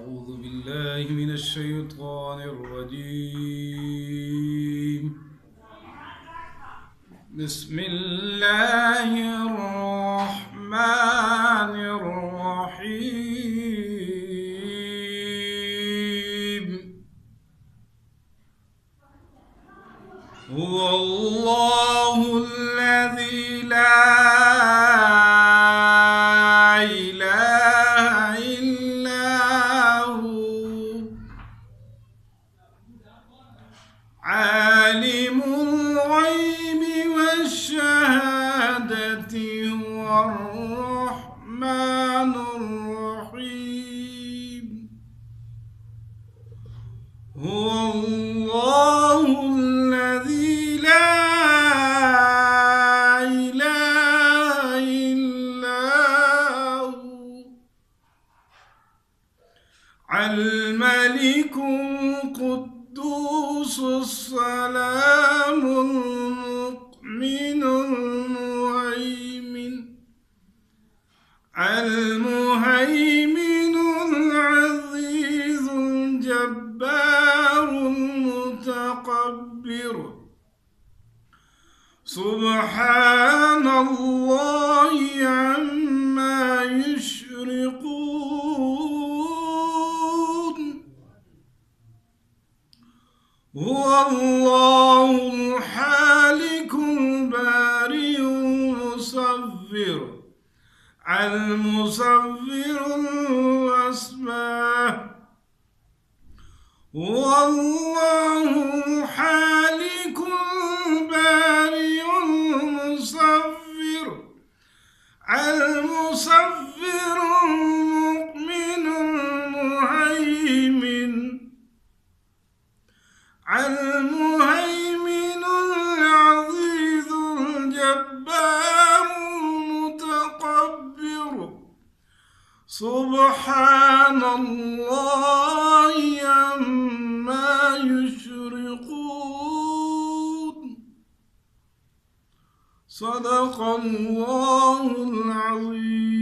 أعوذ بالله من الشيطان الرجيم. بسم الله الرحمن الرحيم. هو الله الذي لا إله إلا هو عالم الغيب والشهادة هو الرحمن الرحيم. هو الله الذي لا إله إلا هو الملك القدوس السلام المؤمن المهيمن العزيز الجبار المتكبر. سبحان الله عما يشركون. هو الله الخالق البارئ المصور الأسماء. هو الله الخالق البارئ المصور المؤمن المهيمن العزيز الجبار المتكبر. سبحان الله عما يشركون. صدق الله العظيم.